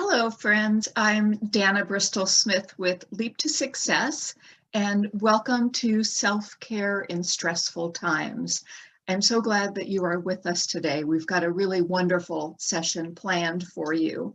Hello, friends. I'm Dana Bristol Smith with Leap to Success, and welcome to Self-Care in Stressful Times. I'm so glad that you are with us today. We've got a really wonderful session planned for you.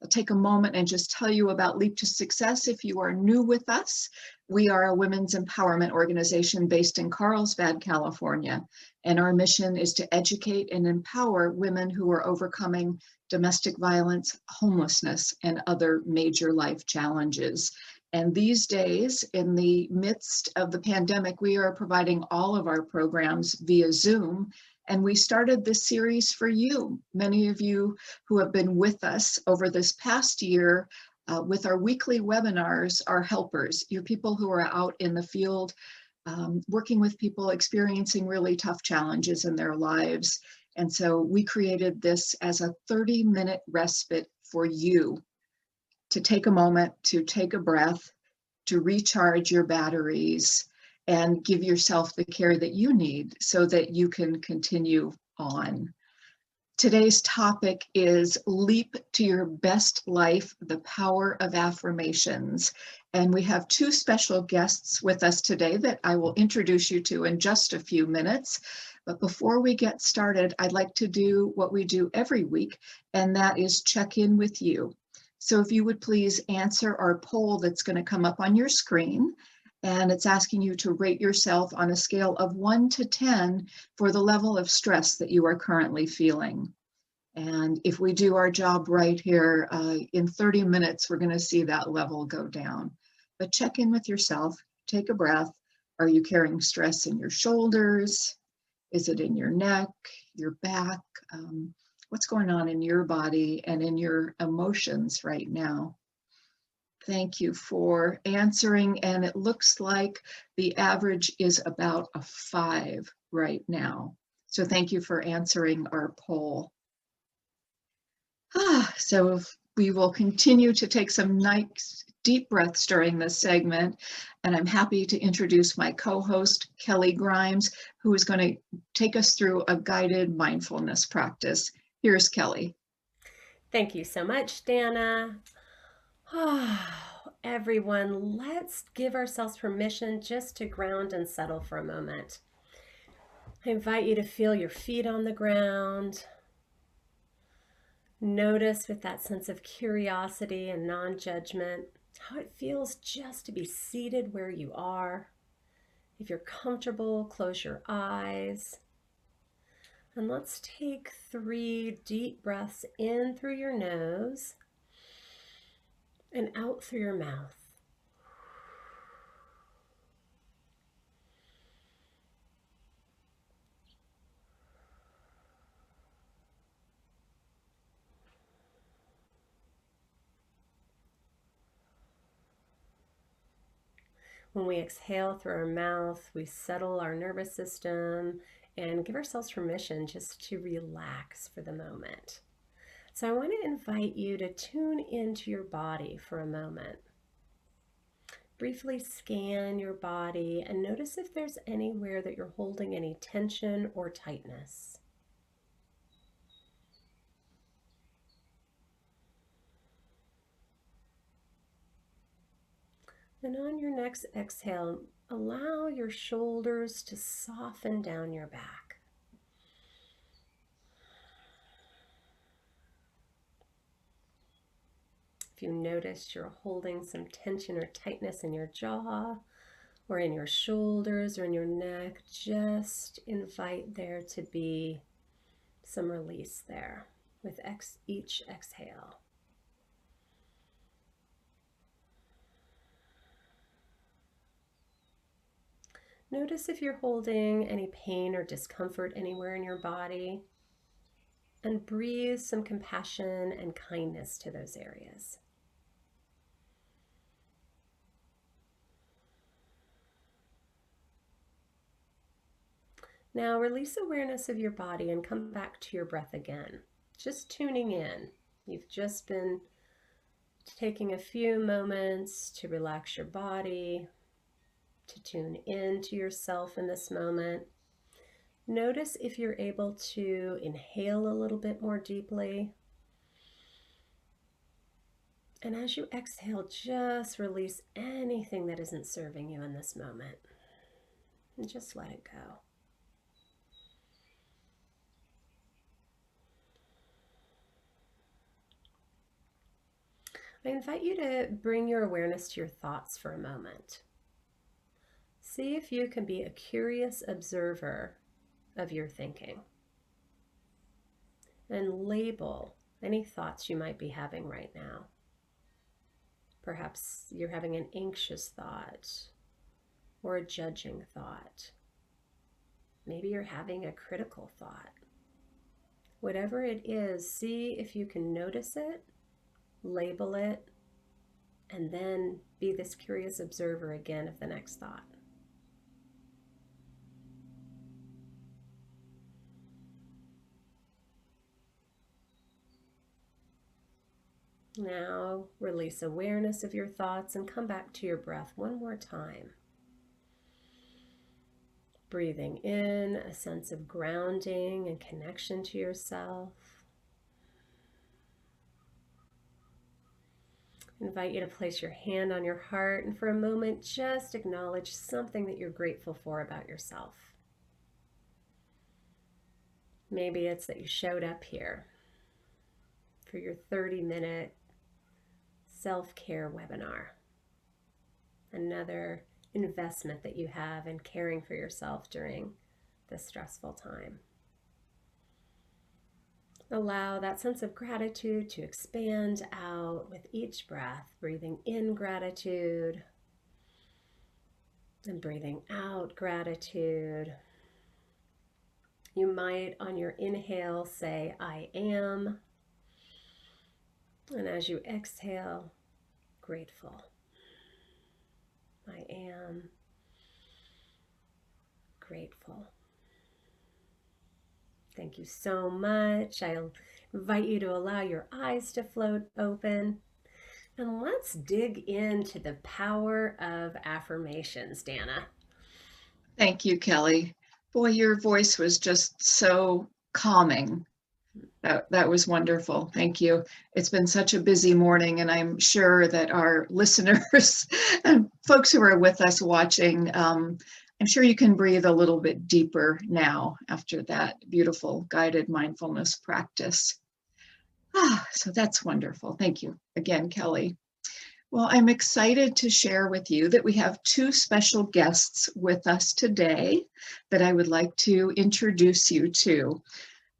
I'll take a moment and just tell you about Leap to Success if you are new with us. We are a women's empowerment organization based in Carlsbad, California, and our mission is to educate and empower women who are overcoming domestic violence, homelessness, and other major life challenges. And these days, in the midst of the pandemic, we are providing all of our programs via Zoom. And we started this series for you. Many of you who have been with us over this past year with our weekly webinars are helpers. You're people who are out in the field working with people experiencing really tough challenges in their lives. And so we created this as a 30-minute respite for you to take a moment, to take a breath, to recharge your batteries, and give yourself the care that you need so that you can continue on. Today's topic is Leap to Your Best Life, the Power of Affirmations. And we have two special guests with us today that I will introduce you to in just a few minutes. But before we get started, I'd like to do what we do every week, and that is check in with you. So if you would please answer our poll that's going to come up on your screen. And it's asking you to rate yourself on a scale of 1 to 10 for the level of stress that you are currently feeling. And if we do our job right here, in 30 minutes, we're going to see that level go down. But check in with yourself, take a breath. Are you carrying stress in your shoulders? Is it in your neck, your back? What's going on in your body and in your emotions right now? Thank you for answering, and it looks like the average is about a 5 right now. So thank you for answering our poll. So we will continue to take some nice deep breaths during this segment, and I'm happy to introduce my co-host, Kelly Grimes, who is going to take us through a guided mindfulness practice. Here's Kelly. Thank you so much, Dana. Everyone, let's give ourselves permission just to ground and settle for a moment. I invite you to feel your feet on the ground. Notice with that sense of curiosity and non-judgment how it feels just to be seated where you are. If you're comfortable, close your eyes. And let's take 3 deep breaths in through your nose and out through your mouth. When we exhale through our mouth, we settle our nervous system and give ourselves permission just to relax for the moment. So I want to invite you to tune into your body for a moment. Briefly scan your body and notice if there's anywhere that you're holding any tension or tightness. And on your next exhale, allow your shoulders to soften down your back. If you notice you're holding some tension or tightness in your jaw or in your shoulders or in your neck, just invite there to be some release there with each exhale. Notice if you're holding any pain or discomfort anywhere in your body, and breathe some compassion and kindness to those areas. Now release awareness of your body and come back to your breath again. Just tuning in. You've just been taking a few moments to relax your body, to tune in to yourself in this moment. Notice if you're able to inhale a little bit more deeply And as you exhale, just release anything that isn't serving you in this moment. And just let it go. I invite you to bring your awareness to your thoughts for a moment. See if you can be a curious observer of your thinking. And label any thoughts you might be having right now. Perhaps you're having an anxious thought or a judging thought. Maybe you're having a critical thought. Whatever it is, see if you can notice it, label it, and then be this curious observer again of the next thought. Now release awareness of your thoughts and come back to your breath one more time. Breathing in a sense of grounding and connection to yourself. I invite you to place your hand on your heart and for a moment just acknowledge something that you're grateful for about yourself. Maybe it's that you showed up here for your 30-minute self-care webinar. Another investment that you have in caring for yourself during this stressful time. Allow that sense of gratitude to expand out with each breath, breathing in gratitude and breathing out gratitude. You might, on your inhale, say, I am. And as you exhale, grateful. I am grateful. Thank you so much. I'll invite you to allow your eyes to float open. And let's dig into the power of affirmations, Dana. Thank you, Kelly. Boy, your voice was just so calming. That was wonderful. Thank you. It's been such a busy morning, and I'm sure that our listeners and folks who are with us watching, I'm sure you can breathe a little bit deeper now after that beautiful guided mindfulness practice. So that's wonderful. Thank you again, Kelly. Well, I'm excited to share with you that we have two special guests with us today that I would like to introduce you to.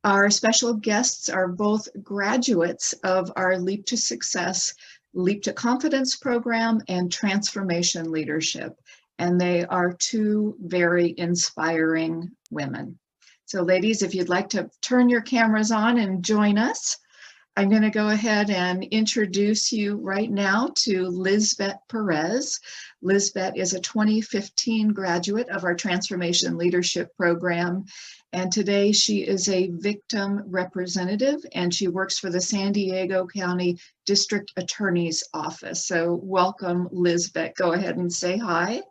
Our special guests are both graduates of our Leap to Success, Leap to Confidence program and Transformation Leadership. And they are two very inspiring women. So ladies, if you'd like to turn your cameras on and join us, I'm going to go ahead and introduce you right now to Lizbeth Perez. Lizbeth is a 2015 graduate of our Transformation Leadership Program, and today she is a victim representative, and she works for the San Diego County District Attorney's Office. So welcome, Lizbeth. Go ahead and say hi.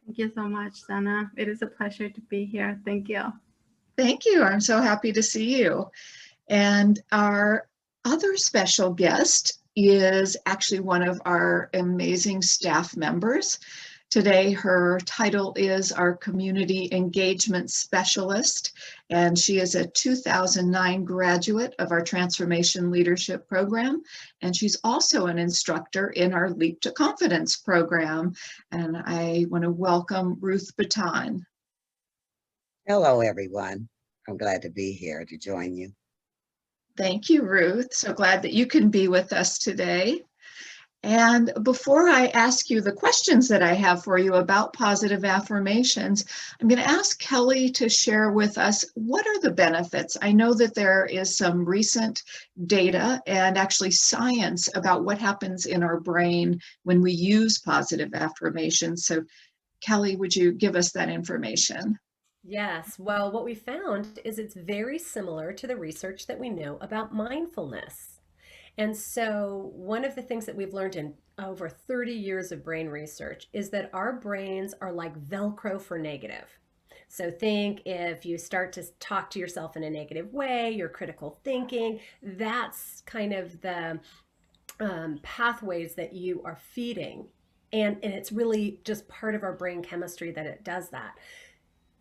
Thank you so much, Dana. It is a pleasure to be here. Thank you. Thank you. I'm so happy to see you. And our other special guest is actually one of our amazing staff members. Today, her title is our Community Engagement Specialist, and she is a 2009 graduate of our Transformation Leadership Program, and she's also an instructor in our Leap to Confidence program. And I want to welcome Ruth Baton. Hello, everyone. I'm glad to be here to join you. Thank you, Ruth. So glad that you can be with us today. And before I ask you the questions that I have for you about positive affirmations, I'm going to ask Kelly to share with us what are the benefits. I know that there is some recent data and actually science about what happens in our brain when we use positive affirmations. So Kelly, would you give us that information? Yes, well, what we found is it's very similar to the research that we know about mindfulness. And so, one of the things that we've learned in over 30 years of brain research is that our brains are like Velcro for negative. So think if you start to talk to yourself in a negative way, your critical thinking, that's kind of the pathways that you are feeding. And it's really just part of our brain chemistry that it does that.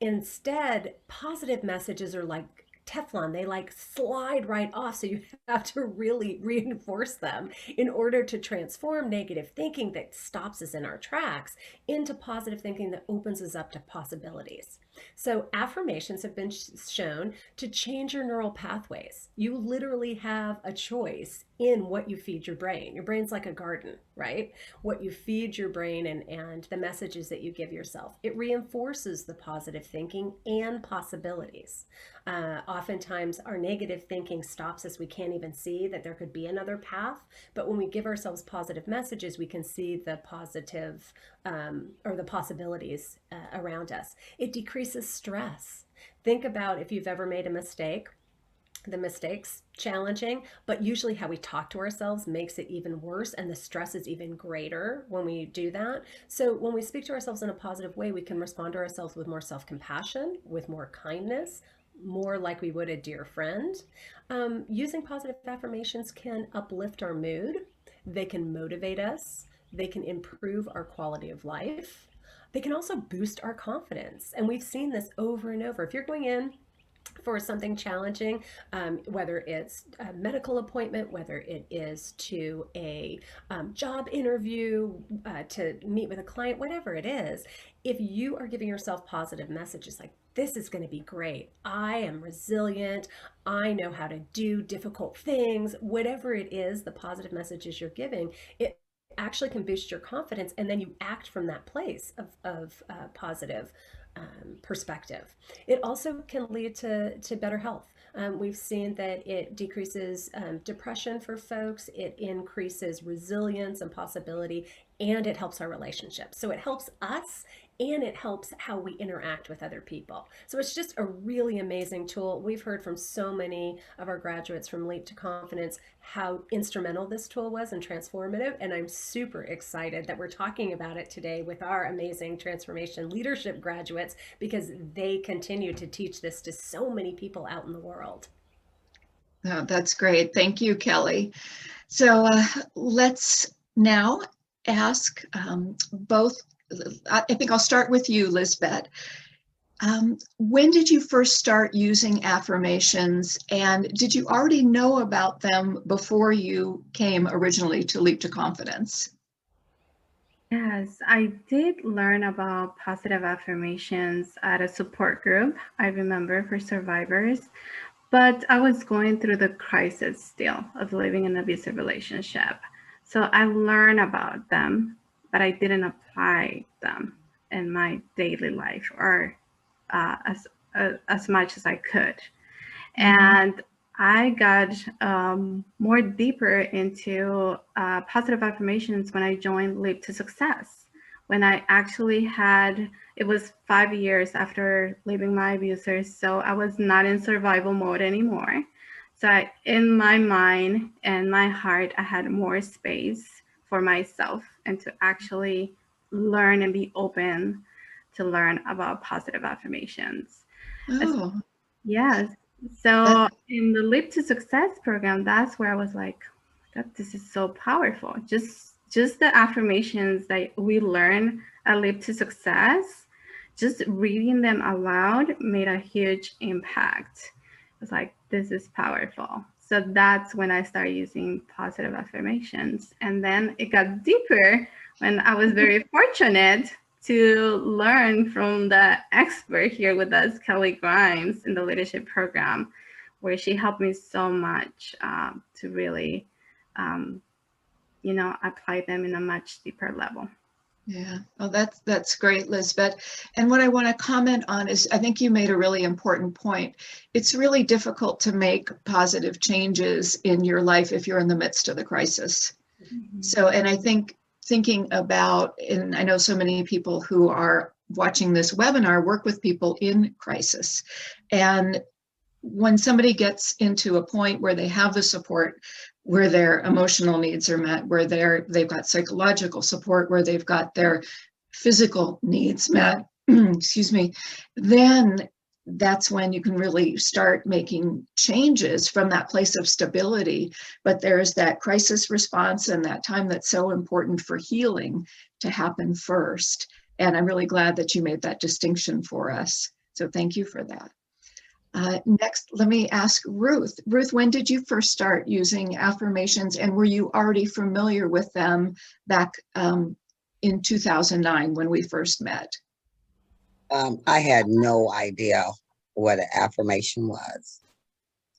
Instead, positive messages are like Teflon. They like slide right off. So you have to really reinforce them in order to transform negative thinking that stops us in our tracks into positive thinking that opens us up to possibilities. So affirmations have been shown to change your neural pathways. You literally have a choice in what you feed your brain. Your brain's like a garden, right? What you feed your brain and the messages that you give yourself. It reinforces the positive thinking and possibilities. Oftentimes our negative thinking stops us. We can't even see that there could be another path. But when we give ourselves positive messages, we can see the positive or the possibilities around us. It decreases stress. Think about if you've ever made a mistake. The mistakes challenging, but usually how we talk to ourselves makes it even worse, and the stress is even greater when we do that. So when we speak to ourselves in a positive way, we can respond to ourselves with more self-compassion, with more kindness, more like we would a dear friend. Using positive affirmations can uplift our mood. They can motivate us. They can improve our quality of life. They can also boost our confidence. And we've seen this over and over. If you're going in for something challenging, whether it's a medical appointment, whether it is to a job interview, to meet with a client, whatever it is, if you are giving yourself positive messages like, this is going to be great, I am resilient, I know how to do difficult things, whatever it is, the positive messages you're giving, it actually can boost your confidence, and then you act from that place of positive perspective. It also can lead to better health. We've seen that it decreases depression for folks, it increases resilience and possibility, and it helps our relationships. So it helps us and it helps how we interact with other people. So it's just a really amazing tool. We've heard from so many of our graduates from Leap to Confidence how instrumental this tool was and transformative. And I'm super excited that we're talking about it today with our amazing transformation leadership graduates, because they continue to teach this to so many people out in the world. Oh, that's great. Thank you, Kelly. So let's now ask both. I think I'll start with you, Lisbeth. When did you first start using affirmations, and did you already know about them before you came originally to Leap to Confidence? Yes, I did learn about positive affirmations at a support group, I remember, for survivors. But I was going through the crisis still of living in an abusive relationship. So I learned about them, but I didn't apply them in my daily life or as much as I could. And I got more deeper into positive affirmations when I joined Leap to Success. When I actually had, it was 5 years after leaving my abusers, so I was not in survival mode anymore. So in my mind and my heart, I had more space for myself and to actually learn and be open to learn about positive affirmations. Oh, Yes. So in the Leap to Success program, that's where I was like, this is so powerful. Just the affirmations that we learn at Leap to Success, just reading them aloud made a huge impact. I was like, this is powerful. So that's when I started using positive affirmations. And then it got deeper when I was very fortunate to learn from the expert here with us, Kelly Grimes, in the leadership program, where she helped me so much to really, apply them in a much deeper level. yeah. Well, that's great, Lisbeth. And what I want to comment on is, I think you made a really important point. It's really difficult to make positive changes in your life if you're in the midst of the crisis. Mm-hmm. So, and I think thinking about, and I know so many people who are watching this webinar work with people in crisis. And when somebody gets into a point where they have the support, where their emotional needs are met, where they've got psychological support, where they've got their physical needs met, excuse me, then that's when you can really start making changes from that place of stability. But there's that crisis response and that time that's so important for healing to happen first. And I'm really glad that you made that distinction for us. So thank you for that. Next, let me ask Ruth. Ruth, when did you first start using affirmations, and were you already familiar with them back in 2009 when we first met? I had no idea what an affirmation was.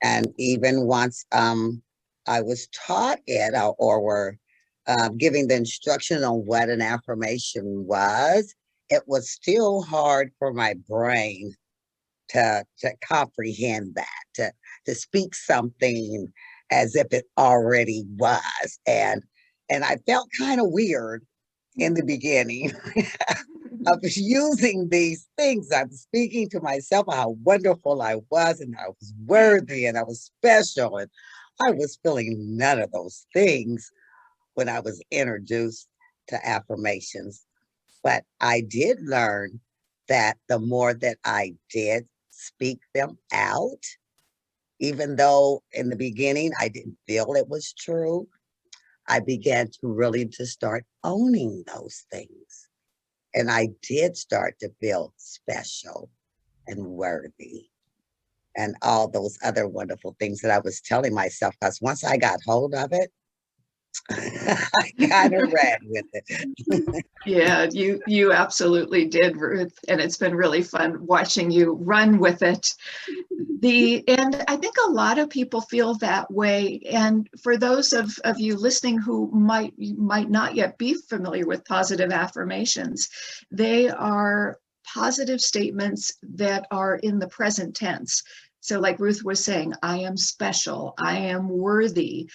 And even once I was taught it or were giving the instruction on what an affirmation was, it was still hard for my brain to comprehend that, to speak something as if it already was. And I felt kind of weird in the beginning. I was using these things. I was speaking to myself how wonderful I was, and I was worthy, and I was special. And I was feeling none of those things when I was introduced to affirmations. But I did learn that the more that I did speak them out, even though in the beginning I didn't feel it was true, I began to really to start owning those things. And I did start to feel special and worthy and all those other wonderful things that I was telling myself. Because once I got hold of it, I kind of ran with it. Yeah, you absolutely did, Ruth, and it's been really fun watching you run with it. And I think a lot of people feel that way. And for those of you listening who might not yet be familiar with positive affirmations, they are positive statements that are in the present tense. So like Ruth was saying, I am special, I am worthy.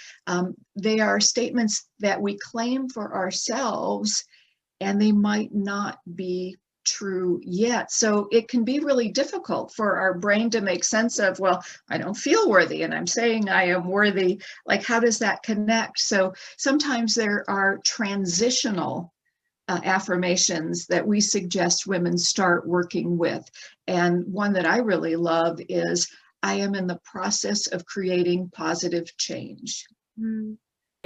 They are statements that we claim for ourselves, and they might not be true yet. So it can be really difficult for our brain to make sense of, well, I don't feel worthy and I'm saying I am worthy. Like, how does that connect? So sometimes there are transitional affirmations that we suggest women start working with. And one that I really love is, I am in the process of creating positive change. Mm.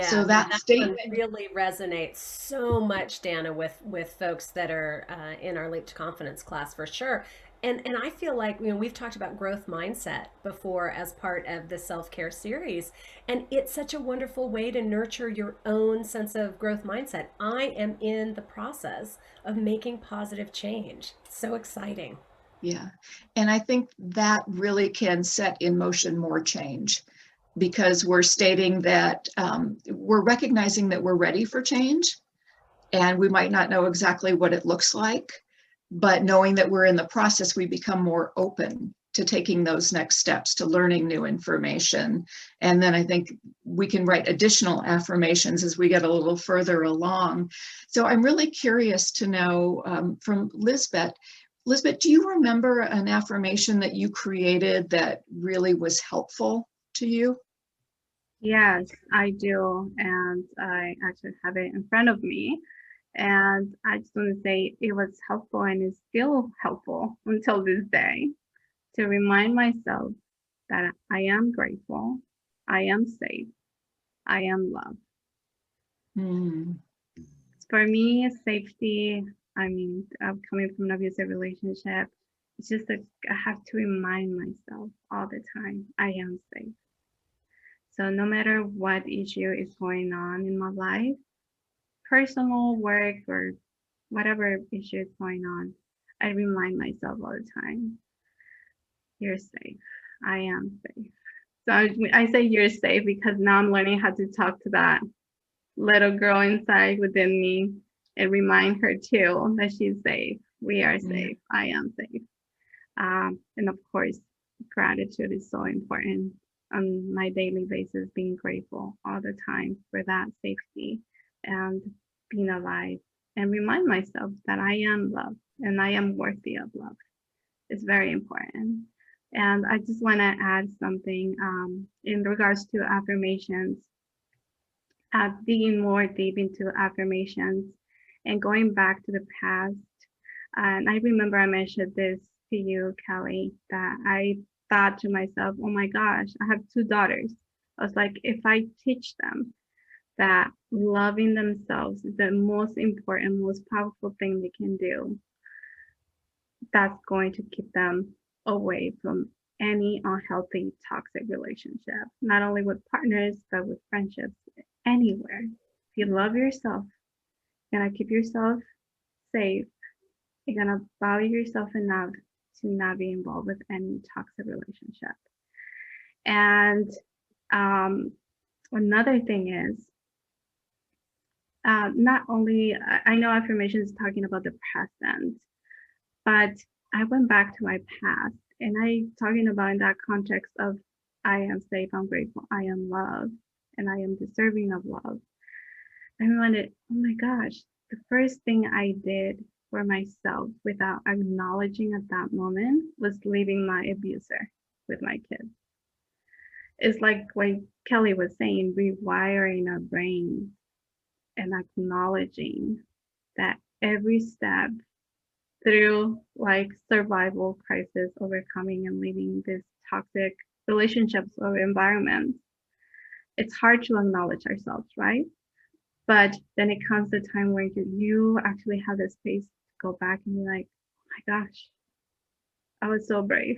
So Yeah, that that one statement, really resonates so much, Dana, with folks that are in our Leap to Confidence class for sure. And I feel like, we've talked about growth mindset before as part of the self-care series, and it's such a wonderful way to nurture your own sense of growth mindset. I am in the process of making positive change. So exciting. yeah. And I think that really can set in motion more change, because we're stating that we're recognizing that we're ready for change, and we might not know exactly what it looks like, but knowing that we're in the process, we become more open to taking those next steps, to learning new information. And then I think we can write additional affirmations as we get a little further along. So I'm really curious to know from Lisbeth. Lisbeth, do you remember an affirmation that you created that really was helpful to you? Yes, I do. And I actually have it in front of me. And I just want to say it was helpful and is still helpful until this day to remind myself that I am grateful, I am safe, I am loved. Mm, For me, safety, I'm coming from an abusive relationship. It's just that I have to remind myself all the time I am safe. So no matter what issue is going on in my life, personal, work, or whatever issue is going on, I remind myself all the time, you're safe. I am safe. So I say you're safe because now I'm learning how to talk to that little girl inside within me and remind her too that she's safe. We are safe. I am safe. And of course, gratitude is so important on my daily basis, being grateful all the time for that safety and being alive, and remind myself that I am loved and I am worthy of love. It's very important. And I just want to add something in regards to affirmations, digging more deep into affirmations and going back to the past. And I remember I mentioned this to you, Kelly, that I thought to myself, oh my gosh, I have 2 daughters. I was like, if I teach them that loving themselves is the most important, most powerful thing they can do, that's going to keep them away from any unhealthy, toxic relationship, not only with partners, but with friendships, anywhere. If you love yourself, you're gonna keep yourself safe. You're gonna value yourself enough to not be involved with any toxic relationship. And another thing is, not only, I know affirmation is talking about the present, but I went back to my past and I talking about in that context of I am safe, I'm grateful, I am loved, and I am deserving of love. I wanted, oh my gosh, the first thing I did for myself without acknowledging at that moment was leaving my abuser with my kids. It's like what Kelly was saying, rewiring our brain and acknowledging that every step through like survival crisis, overcoming and leaving these toxic relationships or environments, it's hard to acknowledge ourselves, right? But then it comes the time where you actually have the space to go back and be like, oh my gosh, I was so brave.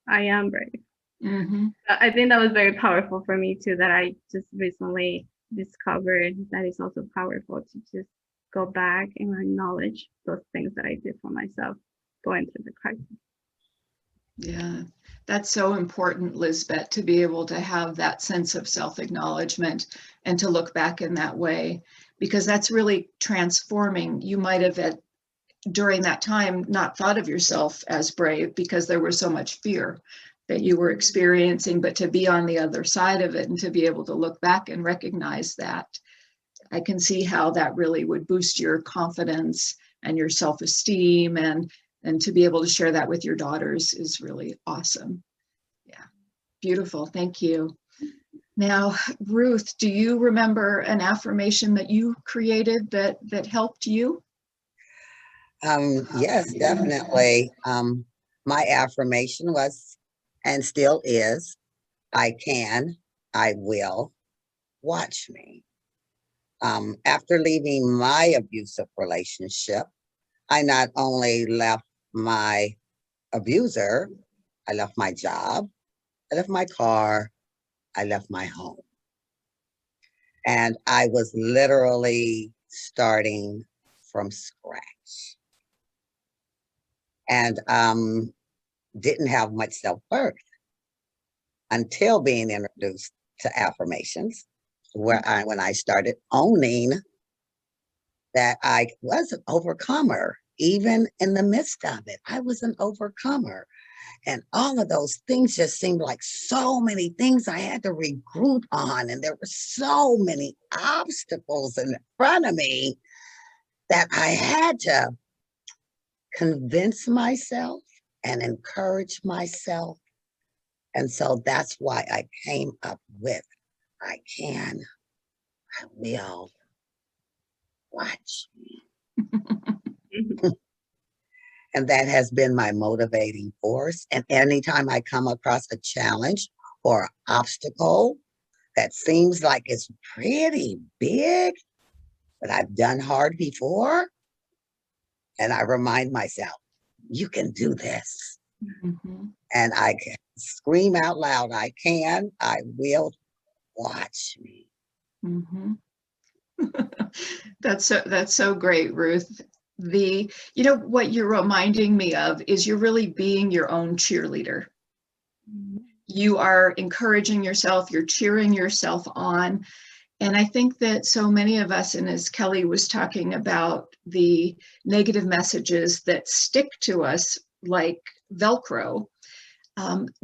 I am brave. Mm-hmm. I think that was very powerful for me too, that I just recently discovered that it's also powerful to just go back and acknowledge those things that I did for myself going through the crisis. Yeah, that's so important, Lisbeth, to be able to have that sense of self-acknowledgement and to look back in that way, because that's really transforming. You might have during that time not thought of yourself as brave because there was so much fear that you were experiencing, but to be on the other side of it and to be able to look back and recognize that, I can see how that really would boost your confidence and your self-esteem, and to be able to share that with your daughters is really awesome. Yeah, beautiful. Thank you. Now, Ruth, do you remember an affirmation that you created that helped you? Yes, definitely. My affirmation was, and still is, I can, I will, watch me. After leaving my abusive relationship, I not only left my abuser, I left my job, I left my car, I left my home. And I was literally starting from scratch. And didn't have much self-worth until being introduced to affirmations, when I started owning that I was an overcomer. Even in the midst of it, I was an overcomer. And all of those things just seemed like so many things I had to regroup on. And there were so many obstacles in front of me that I had to convince myself and encourage myself. And so that's why I came up with, I can, I will, watch me. And that has been my motivating force. And anytime I come across a challenge or obstacle that seems like it's pretty big, but I've done hard before, and I remind myself, you can do this. Mm-hmm. And I can scream out loud, I can, I will, watch me. Mm-hmm. That's so great, Ruth. What you're reminding me of is you're really being your own cheerleader. You are encouraging yourself, you're cheering yourself on. And I think that so many of us, and as Kelly was talking about, the negative messages that stick to us like Velcro,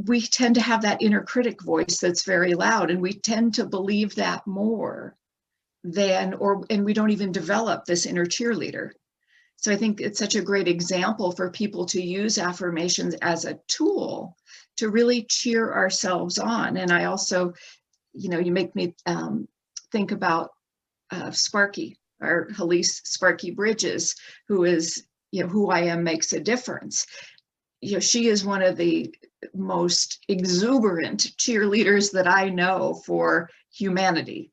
we tend to have that inner critic voice that's very loud, and we tend to believe that more and we don't even develop this inner cheerleader. So I think it's such a great example for people to use affirmations as a tool to really cheer ourselves on. And I also, you make me think about Sparky, or Halise Sparky Bridges, who is who I am makes a difference. She is one of the most exuberant cheerleaders that I know for humanity.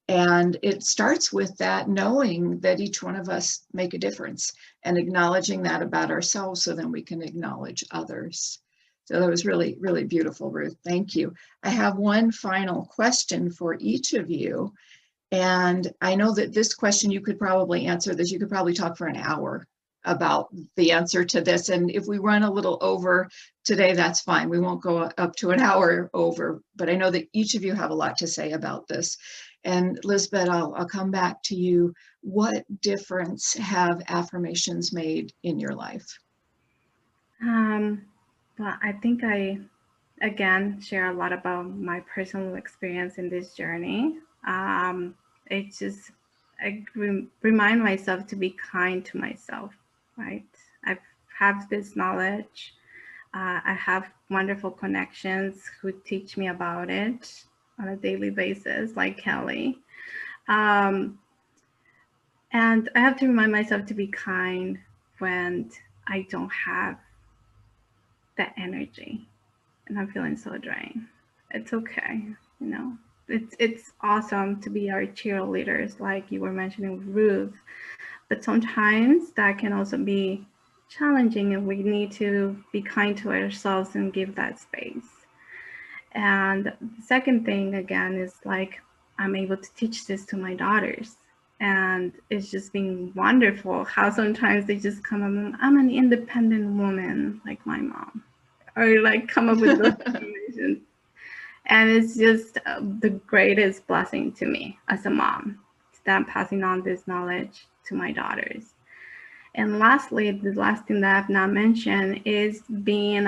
And it starts with that, knowing that each one of us make a difference and acknowledging that about ourselves so then we can acknowledge others. So that was really, really beautiful, Ruth. Thank you. I have one final question for each of you. And I know that this question, you could probably answer this. You could probably talk for an hour about the answer to this. And if we run a little over today, that's fine. We won't go up to an hour over, but I know that each of you have a lot to say about this. And Lisbeth, I'll come back to you. What difference have affirmations made in your life? Well, I think I, again, share a lot about my personal experience in this journey. It just, I remind myself to be kind to myself, right? I have this knowledge. I have wonderful connections who teach me about it on a daily basis, like Kelly. And I have to remind myself to be kind when I don't have that energy and I'm feeling so drained. It's okay, you know. It's awesome to be our cheerleaders, like you were mentioning with Ruth, but sometimes that can also be challenging, and we need to be kind to ourselves and give that space. And the second thing, again, is like I'm able to teach this to my daughters. And it's just been wonderful how sometimes they just come up, I'm an independent woman like my mom, or like come up with those affirmations. And it's just the greatest blessing to me as a mom, that I'm passing on this knowledge to my daughters. And lastly, the last thing that I've not mentioned is being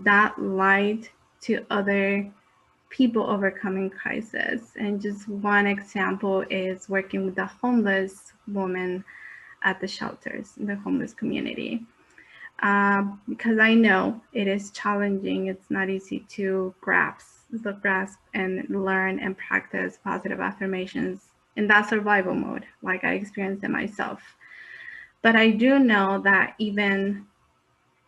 that light to other people overcoming crisis. And just one example is working with the homeless woman at the shelters in the homeless community. Because I know it is challenging. It's not easy to grasp and learn and practice positive affirmations in that survival mode, like I experienced it myself. But I do know that even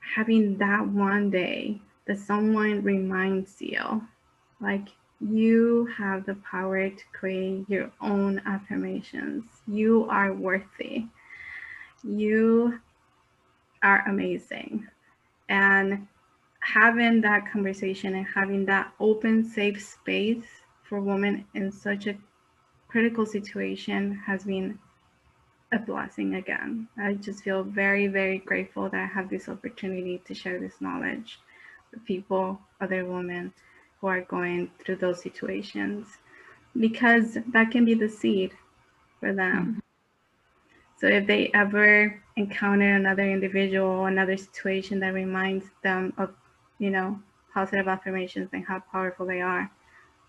having that one day that someone reminds you, like, you have the power to create your own affirmations. You are worthy. You are amazing. And having that conversation and having that open, safe space for women in such a critical situation has been a blessing again. I just feel very, very grateful that I have this opportunity to share this knowledge with people, other women who are going through those situations, because that can be the seed for them. Mm-hmm. So if they ever encounter another individual, another situation that reminds them of, positive affirmations and how powerful they are,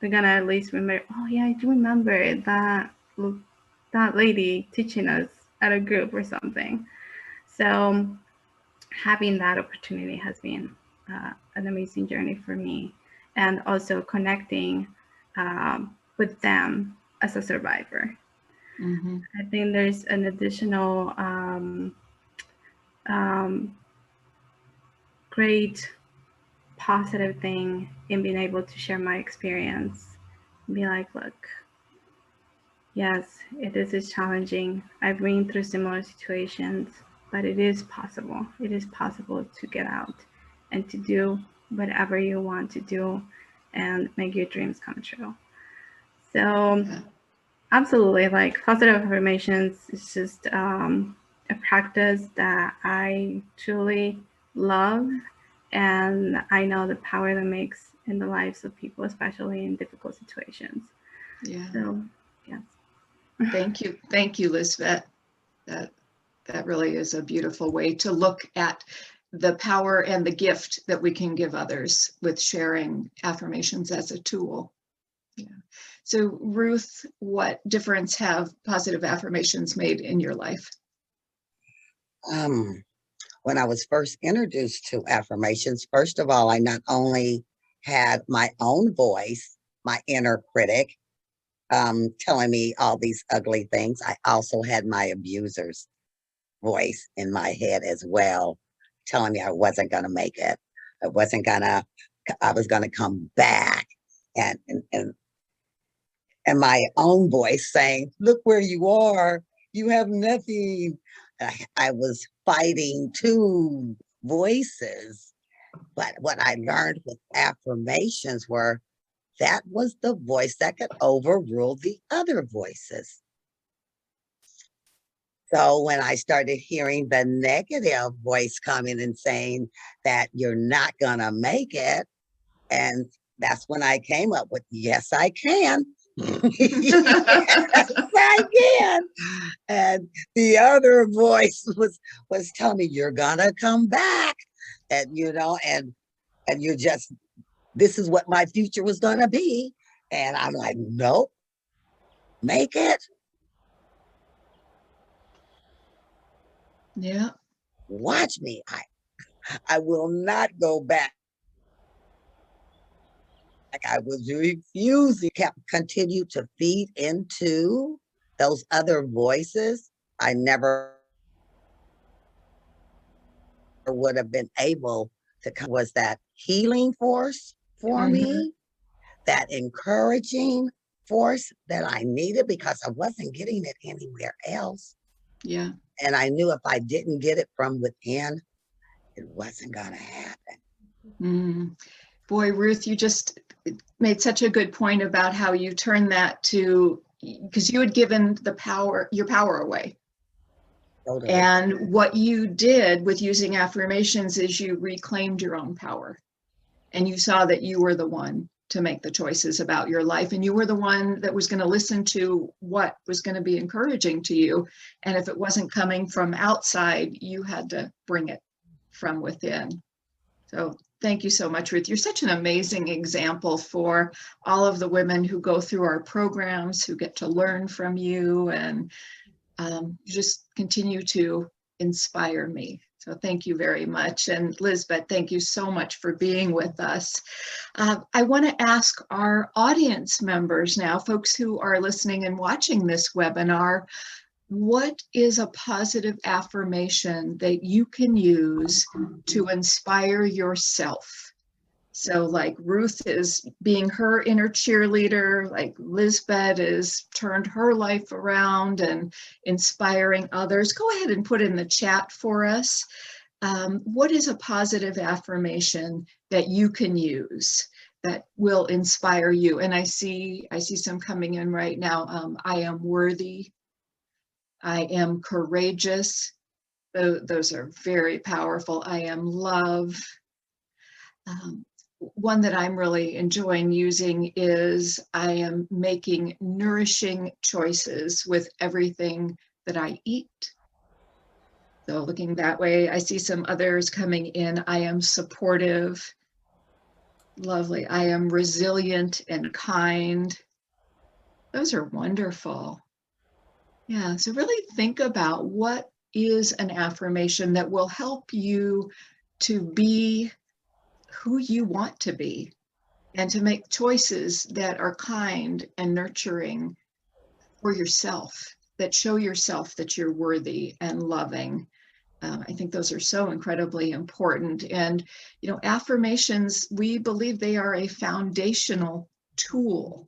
they're gonna at least remember, oh yeah, I do remember that lady teaching us at a group or something. So having that opportunity has been an amazing journey for me, and also connecting with them as a survivor. Mm-hmm. I think there's an additional great positive thing in being able to share my experience and be like, look, yes, it is challenging. I've been through similar situations, but it is possible. It is possible to get out and to do whatever you want to do and make your dreams come true. So absolutely, like positive affirmations is just a practice that I truly love, and I know the power that makes in the lives of people, especially in difficult situations. Yeah. So, yes. Thank you, Lisbeth. That really is a beautiful way to look at the power and the gift that we can give others with sharing affirmations as a tool. Yeah. So Ruth, what difference have positive affirmations made in your life? When I was first introduced to affirmations, first of all, I not only had my own voice, my inner critic, telling me all these ugly things, I also had my abusers voice in my head as well, telling me I wasn't going to make it. I was going to come back, and, and, and, and my own voice saying, look where you are. You have nothing. I was fighting two voices. But what I learned with affirmations were that was the voice that could overrule the other voices. So when I started hearing the negative voice coming and saying that you're not gonna make it, and that's when I came up with, yes, I can. Yes, I can. And the other voice was telling me, you're gonna come back. And and you're just, this is what my future was gonna be. And I'm like, nope, make it. Yeah. Watch me. I will not go back. Like I was refusing, kept continue to feed into those other voices. I never would have been able to come, was that healing force for me, that encouraging force that I needed because I wasn't getting it anywhere else. Yeah. And I knew if I didn't get it from within, it wasn't going to happen. Mm. Boy, Ruth, you just made such a good point about how you turned that to, because you had given your power away. Totally. And what you did with using affirmations is you reclaimed your own power. And you saw that you were the one to make the choices about your life. And you were the one that was going to listen to what was going to be encouraging to you. And if it wasn't coming from outside, you had to bring it from within. So thank you so much, Ruth. You're such an amazing example for all of the women who go through our programs, who get to learn from you, and just continue to inspire me. So thank you very much. And Lisbeth, thank you so much for being with us. I want to ask our audience members now, folks who are listening and watching this webinar, what is a positive affirmation that you can use to inspire yourself? So like Ruth is being her inner cheerleader, like Lisbeth is turned her life around and inspiring others. Go ahead and put in the chat for us. What is a positive affirmation that you can use that will inspire you? And I see some coming in right now. I am worthy. I am courageous. Those are very powerful. I am love. One that I'm really enjoying using is I am making nourishing choices with everything that I eat. So looking that way, I see some others coming in. I am supportive. Lovely. I am resilient and kind. Those are wonderful. Yeah, so really think about what is an affirmation that will help you to be who you want to be and to make choices that are kind and nurturing for yourself, that show yourself that you're worthy and loving. I think those are so incredibly important. And, affirmations, we believe they are a foundational tool.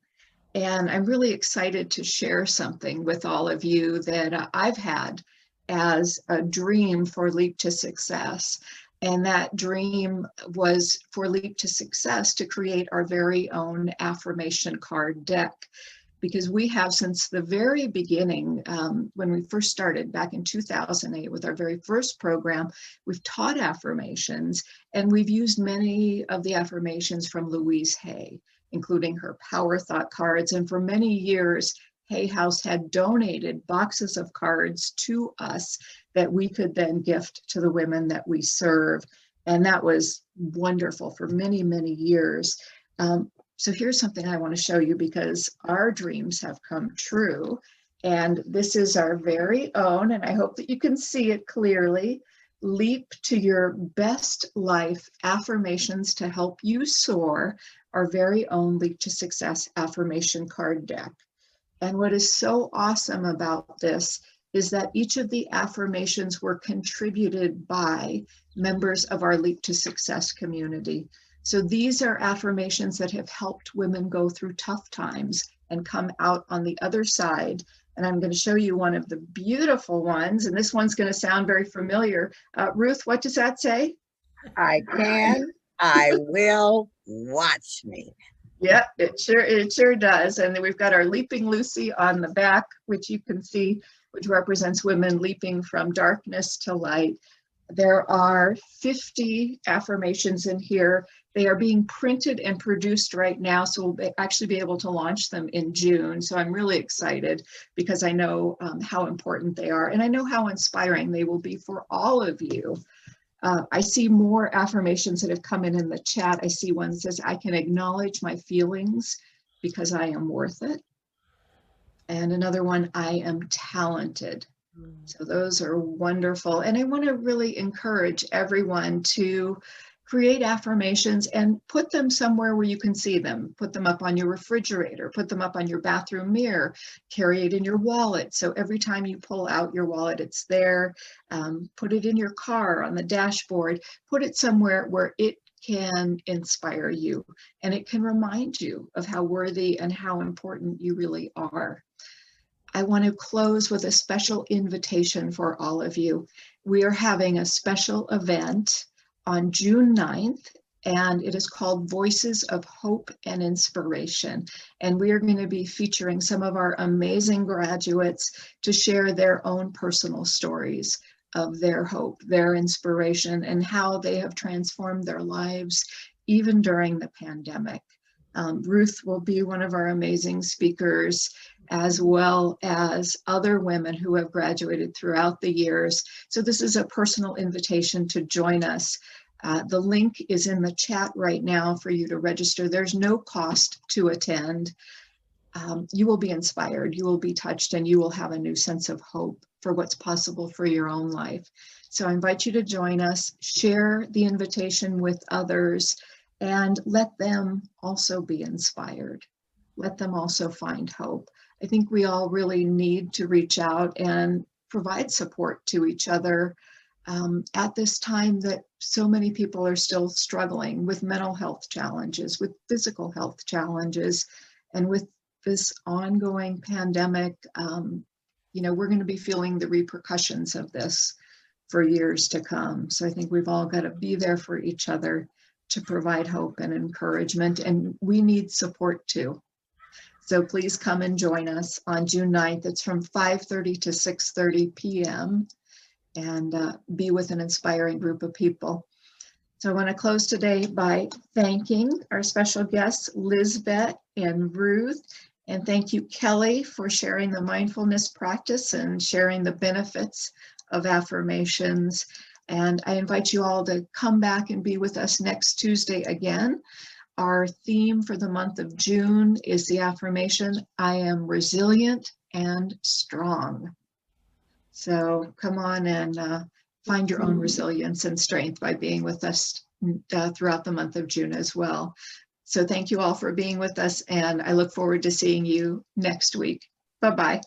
And I'm really excited to share something with all of you that I've had as a dream for Leap to Success. And that dream was for Leap to Success to create our very own affirmation card deck. Because we have, since the very beginning, when we first started back in 2008 with our very first program, we've taught affirmations, and we've used many of the affirmations from Louise Hay, including her Power Thought cards. And for many years, Hay House had donated boxes of cards to us that we could then gift to the women that we serve. And that was wonderful for many, many years. So here's something I want to show you because our dreams have come true. And this is our very own, and I hope that you can see it clearly, Leap to Your Best Life Affirmations to Help You Soar, our very own Leap to Success affirmation card deck. And what is so awesome about this is that each of the affirmations were contributed by members of our Leap to Success community. So these are affirmations that have helped women go through tough times and come out on the other side. And I'm going to show you one of the beautiful ones, and this one's going to sound very familiar. Ruth, what does that say? I can, I will, watch me. Yeah, it sure does. And then we've got our Leaping Lucy on the back, which you can see, which represents women leaping from darkness to light. There are 50 affirmations in here. They are being printed and produced right now, so we'll actually be able to launch them in June. So I'm really excited because I know how important they are, and I know how inspiring they will be for all of you. I see more affirmations that have come in the chat. I see one that says, I can acknowledge my feelings because I am worth it. And another one, I am talented. So those are wonderful. And I want to really encourage everyone to create affirmations and put them somewhere where you can see them. Put them up on your refrigerator, put them up on your bathroom mirror, carry it in your wallet. So every time you pull out your wallet, it's there. Put it in your car, on the dashboard, put it somewhere where it can inspire you and it can remind you of how worthy and how important you really are. I want to close with a special invitation for all of you. We are having a special event on June 9th, and it is called Voices of Hope and Inspiration. And we are going to be featuring some of our amazing graduates to share their own personal stories of their hope, their inspiration, and how they have transformed their lives even during the pandemic. Ruth will be one of our amazing speakers, as well as other women who have graduated throughout the years. So this is a personal invitation to join us. The link is in the chat right now for you to register. There's no cost to attend. You will be inspired, you will be touched, and you will have a new sense of hope for what's possible for your own life. So I invite you to join us, share the invitation with others, and let them also be inspired. Let them also find hope. I think we all really need to reach out and provide support to each other at this time that so many people are still struggling with mental health challenges, with physical health challenges, and with this ongoing pandemic. We're going to be feeling the repercussions of this for years to come. So I think we've all got to be there for each other to provide hope and encouragement, and we need support too. So please come and join us on June 9th. It's from 5:30 to 6:30 p.m. and be with an inspiring group of people. So I want to close today by thanking our special guests, Lizbeth and Ruth, and thank you, Kelly, for sharing the mindfulness practice and sharing the benefits of affirmations. And I invite you all to come back and be with us next Tuesday again. Our theme for the month of June is the affirmation, I am resilient and strong. So come on and find your own resilience and strength by being with us throughout the month of June as well. So thank you all for being with us, and I look forward to seeing you next week. Bye-bye.